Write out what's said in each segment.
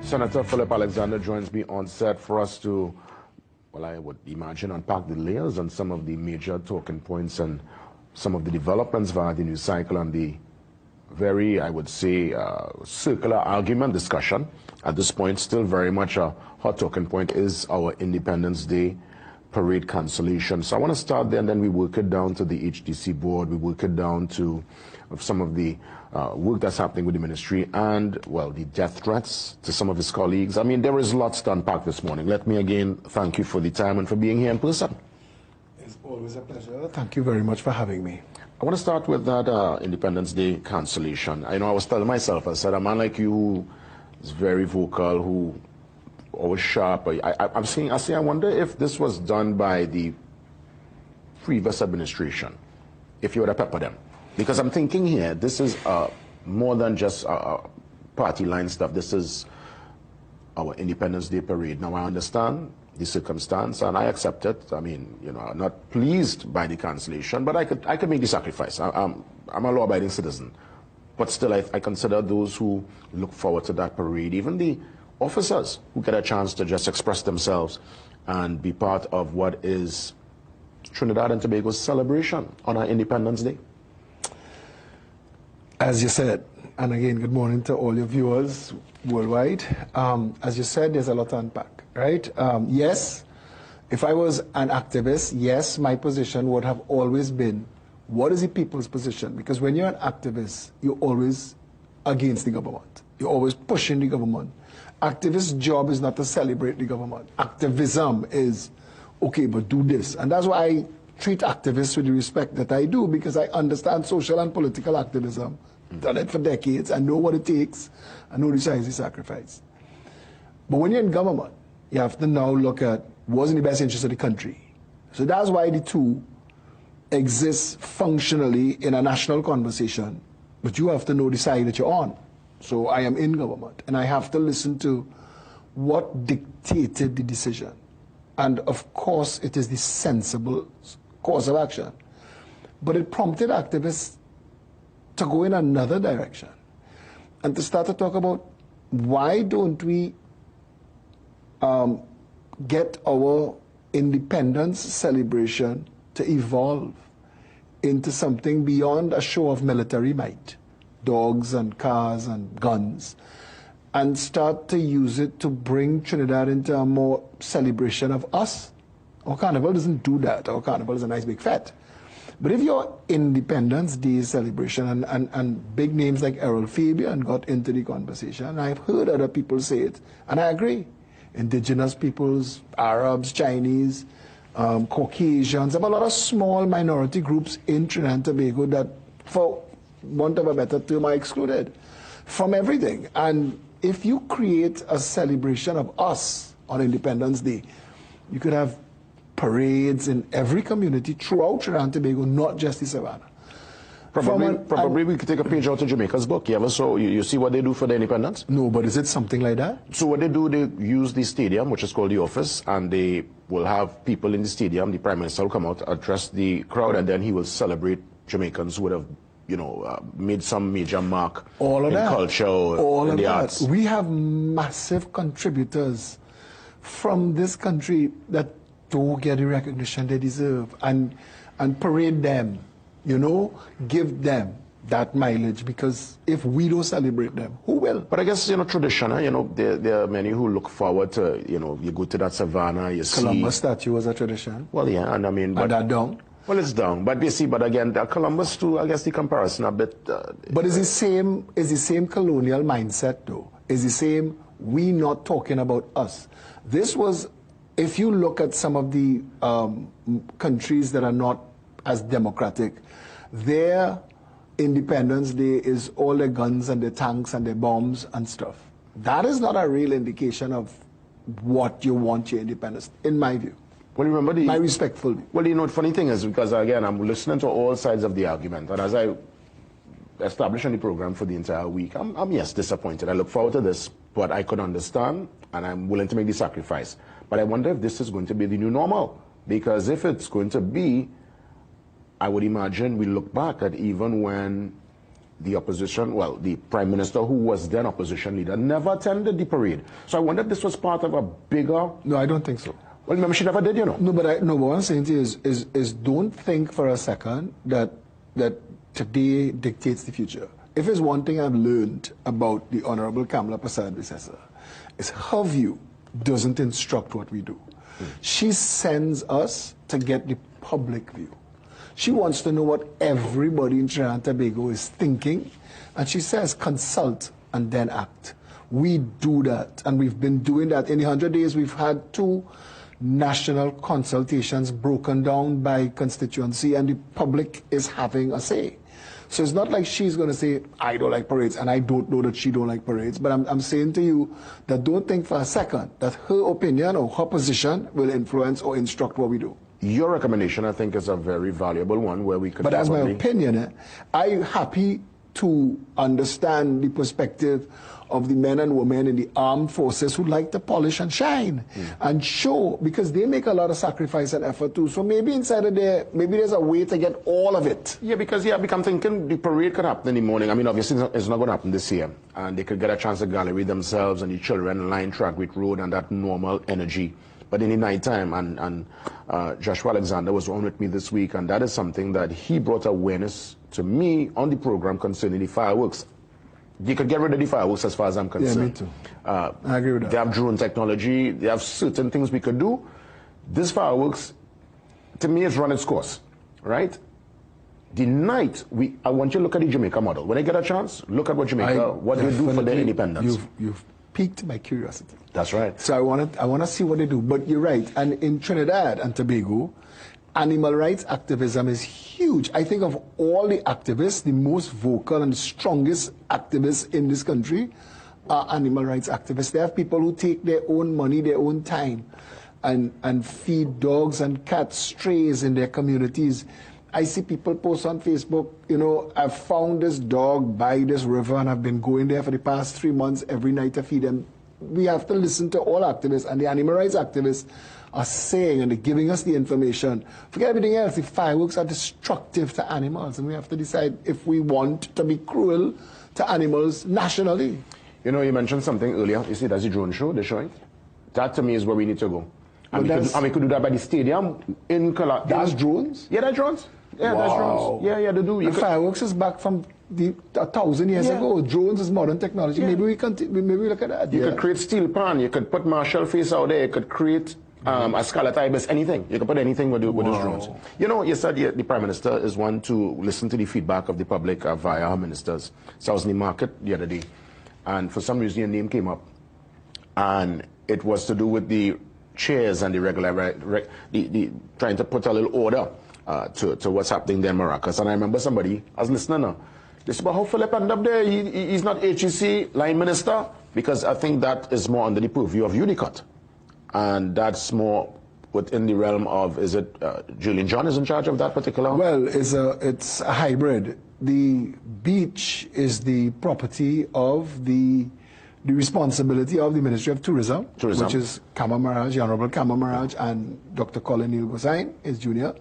Senator Phillip Alexander joins me on set for us to, well, I would imagine, unpack the layers on some of the major talking points and some of the developments via the news cycle and the very, I would say, circular argument discussion. At this point, still very much a hot talking point is our Independence Day parade cancellation. So I want to start there, and then we work it down to the HDC board, we work it down to some of the work that's happening with the ministry and, well, the death threats to some of his colleagues. I mean, there is lots to unpack this morning. Let me again thank you for the time and for being here in person. It's always a pleasure. Thank you very much for having me. I want to start with that Independence Day cancellation. I know I was telling myself, I said, a man like you who is very vocal, who always sharp. I wonder if this was done by the previous administration, if you would have peppered them. Because I'm thinking here, this is more than just party line stuff. This is our Independence Day parade. Now, I understand the circumstance, and I accept it. I mean, you know, I'm not pleased by the cancellation, but I could make the sacrifice. I'm a law-abiding citizen. But still, I consider those who look forward to that parade, even the officers who get a chance to just express themselves and be part of what is Trinidad and Tobago's celebration on our Independence Day. As you said, and again, good morning to all your viewers worldwide. As you said, there's a lot to unpack, right? Yes, if I was an activist, yes, my position would have always been, what is the people's position? Because when you're an activist, you're always against the government. You're always pushing the government. Activist's job is not to celebrate the government. Activism is, okay, but do this. And that's why I treat activists with the respect that I do, because I understand social and political activism. Done it for decades. I know what it takes. I know the size of the sacrifice. But when you're in government, you have to now look at what's in the best interest of the country. So that's why the two exist functionally in a national conversation. But you have to know the side that you're on. So I am in government, and I have to listen to what dictated the decision. And of course, it is the sensible course of action. But it prompted activists to go in another direction and to start to talk about, why don't we get our independence celebration to evolve into something beyond a show of military might, dogs and cars and guns, and start to use it to bring Trinidad into a more celebration of us. Our carnival doesn't do that. Our carnival is a nice big fete. But if your Independence Day celebration, and big names like Errol Fabian got into the conversation, and I've heard other people say it, and I agree. Indigenous peoples, Arabs, Chinese, Caucasians, there are a lot of small minority groups in Trinidad and Tobago that, for want of a better term, are excluded from everything. And if you create a celebration of us on Independence Day, you could have parades in every community throughout Trinidad and Tobago, not just the Savannah. Probably we could take a page out of Jamaica's book. You see what they do for the independence? No, but is it something like that? So what they do, they use the stadium, which is called the office, and they will have people in the stadium. The Prime Minister will come out, address the crowd, and then he will celebrate Jamaicans who would have, you know, made some major mark in culture or in the arts. We have massive contributors from this country that don't get the recognition they deserve, and parade them, you know, give them that mileage, because if we don't celebrate them, who will? But I guess, you know, tradition, you know, there are many who look forward to, you know, you go to that Savannah, you see. Columbus statue was a tradition. Well, yeah, and I mean. But that down? Well, it's down, but you see, but again, Columbus too, I guess the comparison a bit. But it's the same colonial mindset though. It's the same, we not talking about us. This was, if you look at some of the countries that are not as democratic, their Independence Day is all their guns and their tanks and their bombs and stuff. That is not a real indication of what you want your independence, in my view. Well, remember my respectful view. Well, you know, the funny thing is, because again, I'm listening to all sides of the argument, and as I establish on the program for the entire week, I'm yes, disappointed. I look forward to this, but I could understand, and I'm willing to make the sacrifice. But I wonder if this is going to be the new normal, because if it's going to be, I would imagine we look back at even when the opposition, well, the Prime Minister, who was then opposition leader, never attended the parade. So I wonder if this was part of a bigger... No, I don't think so. Well, remember, she never did, you know. No, but what I'm saying to you is don't think for a second that today dictates the future. If there's one thing I've learned about the Honorable Kamala Persad-Bissessar, is her view doesn't instruct what we do. She sends us to get the public view. She wants to know what everybody in Trinidad and Tobago is thinking, and she says consult and then act. We do that, and we've been doing that. In the 100 days, we've had 2 national consultations broken down by constituency, and the public is having a say. So it's not like she's going to say, I don't like parades, and I don't know that she don't like parades. But I'm saying to you that don't think for a second that her opinion or her position will influence or instruct what we do. Your recommendation, I think, is a very valuable one where we could But as my opinion, I'm happy to understand the perspective of the men and women in the armed forces who like to polish and shine and show, because they make a lot of sacrifice and effort too. So maybe inside of there, maybe there's a way to get all of it. Yeah, because I'm thinking the parade could happen in the morning. I mean, obviously it's not going to happen this year. And they could get a chance to gallery themselves and the children line Trackwick Road and that normal energy. But in the nighttime, and Joshua Alexander was on with me this week, and that is something that he brought awareness to me on the program concerning the fireworks. You could get rid of the fireworks as far as I'm concerned. Yeah, me too. I agree with that. They have drone technology. They have certain things we could do. This fireworks, to me, has run its course, right? The night, I want you to look at the Jamaica model. When I get a chance, look at what Jamaica, what they do for their independence. You've piqued my curiosity. That's right. So I want to see what they do. But you're right. And in Trinidad and Tobago, animal rights activism is huge. I think of all the activists, the most vocal and the strongest activists in this country are animal rights activists. They have people who take their own money, their own time, and feed dogs and cats, strays in their communities. I see people post on Facebook, you know, I've found this dog by this river and I've been going there for the past 3 months every night to feed them. We have to listen to all activists, and the animal rights activists are saying, and they're giving us the information. Forget everything else, the fireworks are destructive to animals, and we have to decide if we want to be cruel to animals nationally. You know, you mentioned something earlier. You see, that's the drone show they're showing. That to me is where we need to go. And we could do that by the stadium in Cala. That's drones? Yeah, that's drones. Yeah, wow. That's drones. Yeah, they do. Fireworks is back from 1,000 years ago. Drones is modern technology. Yeah. Maybe we look at that. You could create steel pan. You could put Marshall face out there. You could create a scarlet ibis, anything. You could put anything with those drones. You know, you said the Prime Minister is one to listen to the feedback of the public via her ministers. So I was in the market the other day, and for some reason your name came up, and it was to do with the chairs and the regular, trying to put a little order to what's happening there in Maracas. And I remember somebody, I was listening now, they said, but how Phillip ended up there? He's not HEC line minister, because I think that is more under the purview of UDICOT. And that's more within the realm of, is it Julian John is in charge of that particular? Well, it's a hybrid. The beach is the property of the responsibility of the Ministry of Tourism, which is Kama Maraj, the Honorable Kama Maraj, and Dr. Colin Neil Gosain, his junior.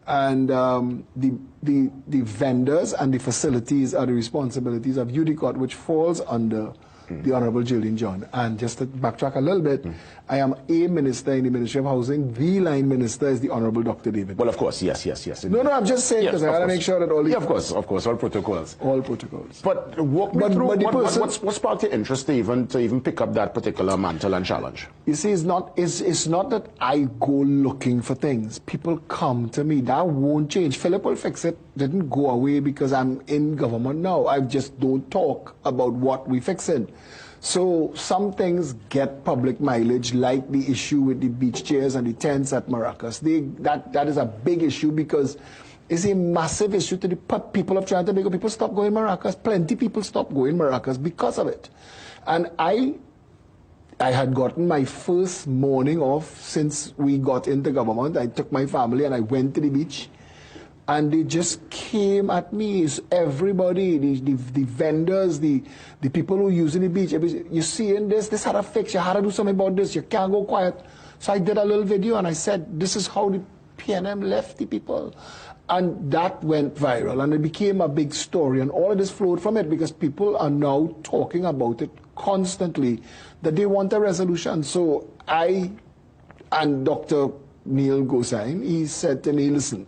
And the vendors and the facilities are the responsibilities of UDICOT, which falls under the Honorable Julian John. And just to backtrack a little bit, I am a minister in the Ministry of Housing. The line minister is the Honorable Dr. David. Well, of course, yes. No, I'm just saying, because I got to make sure that all the... Yeah, of course, all protocols. All protocols. But walk me through, what sparked your interest to even pick up that particular mantle and challenge? You see, it's not that I go looking for things. People come to me. That won't change. Phillip will fix it. Didn't go away because I'm in government now. I just don't talk about what we fixing. So some things get public mileage, like the issue with the beach chairs and the tents at Maracas. That is a big issue because it's a massive issue to the people of Trinidad and Tobago. People stop going Maracas. Plenty people stop going Maracas because of it. And I had gotten my first morning off since we got into government. I took my family and I went to the beach. And they just came at me. Everybody, the vendors, the people who using the beach. You seeing this had a fix. You had to do something about this. You can't go quiet. So I did a little video and I said, this is how the PNM left the people. And that went viral, and it became a big story, and all of this flowed from it because people are now talking about it constantly, that they want a resolution. So I and Dr. Neil Gosain, he said to me, listen,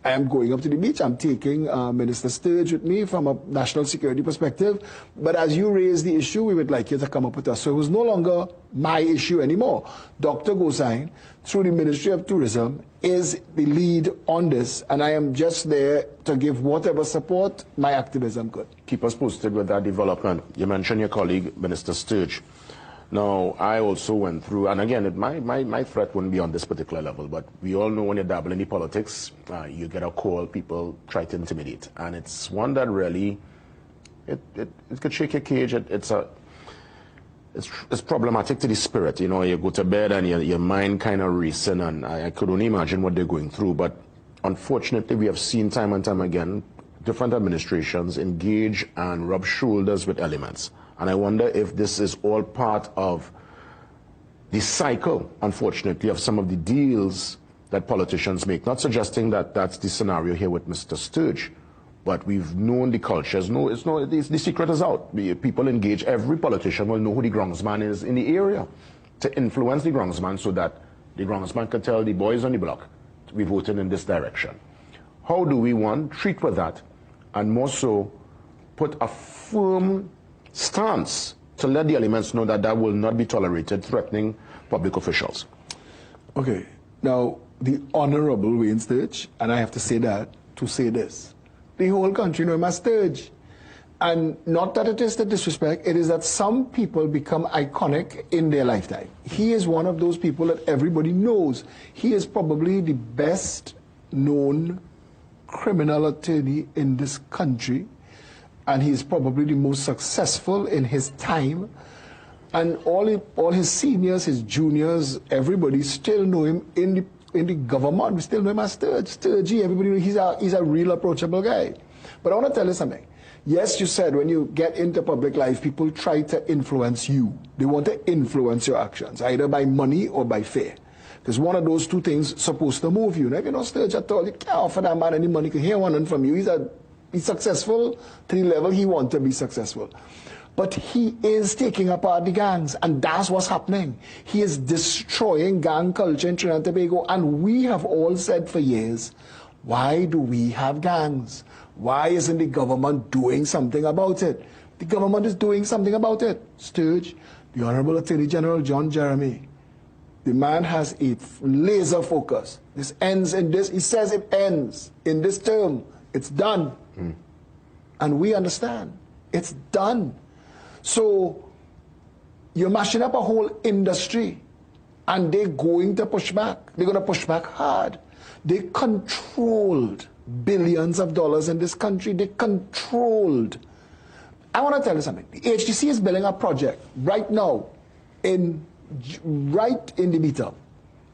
I am going up to the beach. I'm taking Minister Sturge with me from a national security perspective. But as you raise the issue, we would like you to come up with us. So it was no longer my issue anymore. Dr. Gosain, through the Ministry of Tourism, is the lead on this. And I am just there to give whatever support my activism could. Keep us posted with that development. You mentioned your colleague, Minister Sturge. Now, I also went through, and again, my threat wouldn't be on this particular level, but we all know when you dabble in the politics, you get a call, people try to intimidate. And it's one that really, it could shake your cage. It's problematic to the spirit. You know, you go to bed and your mind kind of racing, and I could only imagine what they're going through. But unfortunately, we have seen time and time again, different administrations engage and rub shoulders with elements. And I wonder if this is all part of the cycle, unfortunately, of some of the deals that politicians make. Not suggesting that that's the scenario here with Mr. Sturge, but we've known the cultures. The secret is out. People engage. Every politician will know who the groundsman is in the area to influence the groundsman so that the groundsman can tell the boys on the block, we're voting in this direction. How do we, one, treat with that, and more so, put a firm stance to let the elements know that that will not be tolerated, threatening public officials? Okay, now the Honorable Wayne Sturge, and I have to say that to say this, the whole country know him as Sturge. And not that it is the disrespect, it is that some people become iconic in their lifetime. He is one of those people that everybody knows. He is probably the best known criminal attorney in this country, and he's probably the most successful in his time. And all his seniors, his juniors, everybody still know him in the government. We still know him as Sturge. Sturgey, everybody, he's a real approachable guy. But I want to tell you something. Yes, you said when you get into public life, people try to influence you. They want to influence your actions, either by money or by fear. Because one of those two things is supposed to move you. Now, if you're not Sturge at all, you can't offer that man any money. You can hear one from you. He's successful to the level he wants to be successful. But he is taking apart the gangs, and that's what's happening. He is destroying gang culture in Trinidad and Tobago, and we have all said for years, why do we have gangs? Why isn't the government doing something about it? The government is doing something about it. Sturge, the Honorable Attorney General John Jeremy, the man has a laser focus. This ends in this, he says it ends in this term. It's done. And we understand. It's done. So you're mashing up a whole industry, and they're going to push back. They're going to push back hard. They controlled billions of dollars in this country. They controlled. I want to tell you something. The HTC is building a project right now, right in the meter.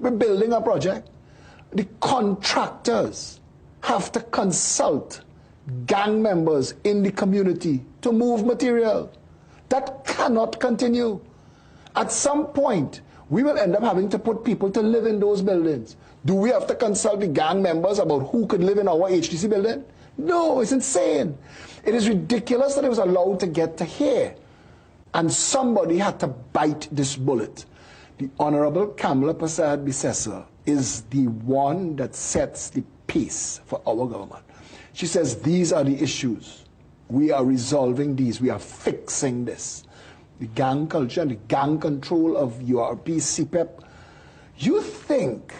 We're building a project. The contractors have to consult gang members in the community to move material. That cannot continue. At some point, we will end up having to put people to live in those buildings. Do we have to consult the gang members about who could live in our HTC building? No, it's insane. It is ridiculous that it was allowed to get to here. And somebody had to bite this bullet. The Honorable Kamala Prasad Bissessar is the one that sets the pace for our government. She says, these are the issues. We are resolving these. We are fixing this. The gang culture and the gang control of URP, CPEP. You think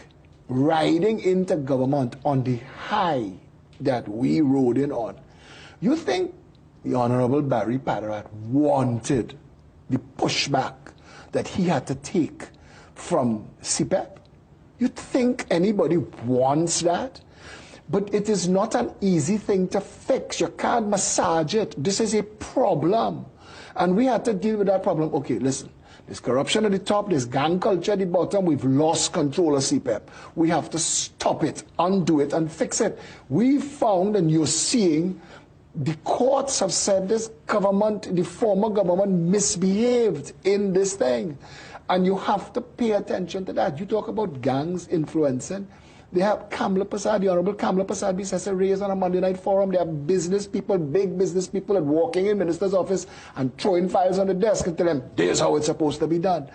riding into government on the high that we rode in on, you think the Honorable Barry Paderat wanted the pushback that he had to take from CPEP? You think anybody wants that? But it is not an easy thing to fix. You can't massage it. This is a problem. And we had to deal with that problem. Okay, listen. There's corruption at the top. There's gang culture at the bottom. We've lost control of CPEP. We have to stop it, undo it, and fix it. We found, and you're seeing, the courts have said this government, the former government, misbehaved in this thing. And you have to pay attention to that. You talk about gangs influencing. They have Kamla Prasad, the Honorable Kamla Prasad Bissessa raised on a Monday night forum. They have business people, big business people, that walking in minister's office and throwing files on the desk and tell them, this is how it's supposed to be done.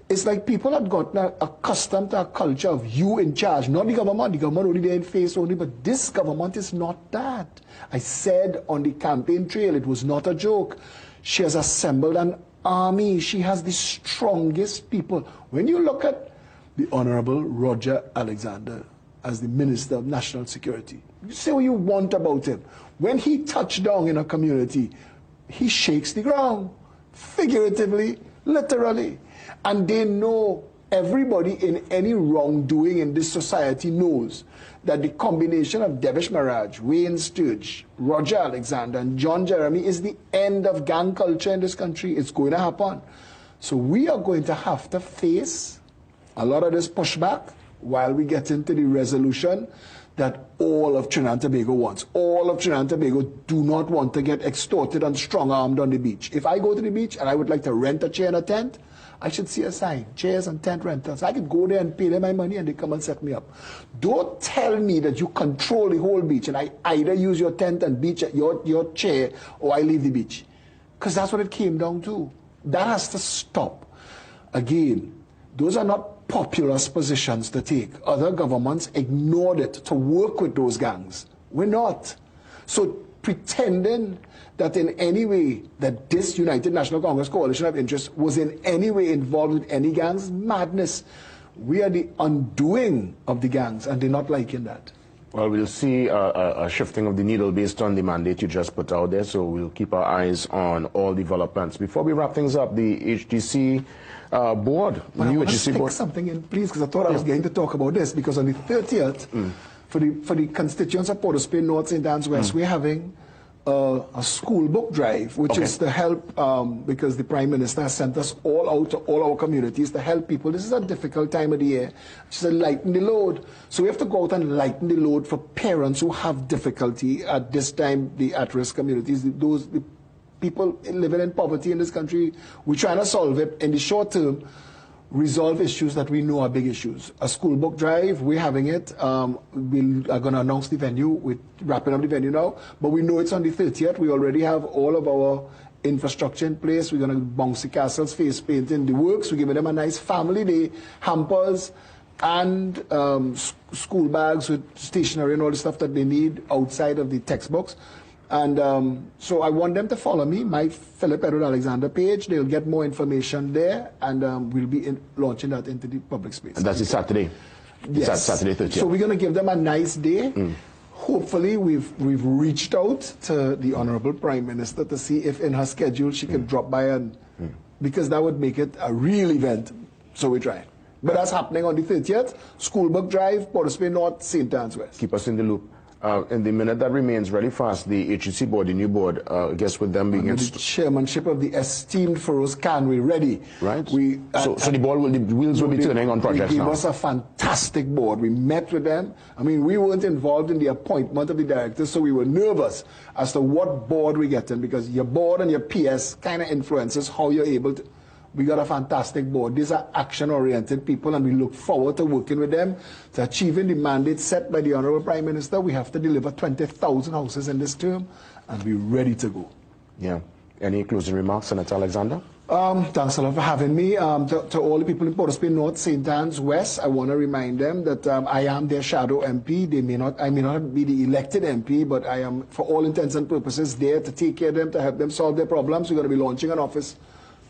It's like people have gotten accustomed to a culture of you in charge, not the government only there in face only, but this government is not that. I said on the campaign trail, it was not a joke. She has assembled an army. She has the strongest people. When you look at the Honorable Roger Alexander as the Minister of National Security, you say what you want about him. When he touched down in a community, he shakes the ground, figuratively, literally. And they know, everybody in any wrongdoing in this society knows that the combination of Devish Maharaj, Wayne Sturge, Roger Alexander, and John Jeremy is the end of gang culture in this country. It's going to happen. So we are going to have to face a lot of this pushback while we get into the resolution that all of Trinidad and Tobago wants. All of Trinidad and Tobago do not want to get extorted and strong-armed on the beach. If I go to the beach and I would like to rent a chair and a tent, I should see a sign, chairs and tent rentals. I could go there and pay them my money and they come and set me up. Don't tell me that you control the whole beach and I either use your tent and beach, your chair, or I leave the beach. Because that's what it came down to. That has to stop. Again, those are not populist positions to take. Other governments ignored it to work with those gangs. We're not. So pretending that in any way that this United National Congress Coalition of Interest was in any way involved with any gangs, madness. We are the undoing of the gangs, and they're not liking that. Well, we'll see a shifting of the needle based on the mandate you just put out there, so we'll keep our eyes on all developments. Before we wrap things up, the HDC board, but new I HDC board. Something in, please, because I thought I was going to talk about this, because on the 30th, for the constituents of Port of Spain North, St. Anne's West, we're having a school book drive, which is to help, because the Prime Minister has sent us all out to all our communities to help people. This is a difficult time of the year. She said, lighten the load. So we have to go out and lighten the load for parents who have difficulty at this time, the at-risk communities, the people living in poverty in this country. We're trying to solve it in the short term, resolve issues that we know are big issues. A school book drive, we're having it. We are going to announce the venue. We're wrapping up the venue now, but we know it's on the 30th. We already have all of our infrastructure in place. We're going to bouncy castles, face painting, the works. We're giving them a nice family day, hampers, and school bags with stationery and all the stuff that they need outside of the textbooks. And so I want them to follow me, my Phillip Edward Alexander page. They'll get more information there, and we'll be launching that into the public space. And that's the Saturday? Yes. Saturday 30th. So we're going to give them a nice day. Hopefully we've reached out to the Honorable Prime Minister to see if in her schedule she can drop by, and because that would make it a real event. So we try. But that's happening on the 30th. School book drive, Port of Spain North, St. Anne's West. Keep us in the loop. In the minute that remains, really fast, the HEC board, the new board, I guess with them being... Under the chairmanship of the esteemed Feroz Khan, we're ready. Right. So the wheels will be turning on projects now. They gave us a fantastic board. We met with them. I mean, we weren't involved in the appointment of the directors, so we were nervous as to what board we get in, because your board and your PS kind of influences how you're able to... We got a fantastic board. These are action-oriented people, and we look forward to working with them to achieving the mandate set by the Honorable Prime Minister. We have to deliver 20,000 houses in this term, and we're ready to go. Yeah. Any closing remarks, Senator Alexander? Thanks a lot for having me. To all the people in Port of Spain North, St. Anne's West, I want to remind them that I am their shadow MP. I may not be the elected MP, but I am, for all intents and purposes, there to take care of them, to help them solve their problems. We're going to be launching an office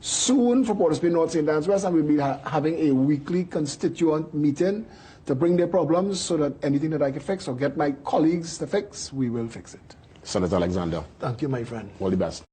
soon for Port of Spain North, St. Anne's West, and we'll be having a weekly constituent meeting to bring their problems, so that anything that I can fix or get my colleagues to fix, we will fix it. Senator Alexander. Thank you, my friend. All the best.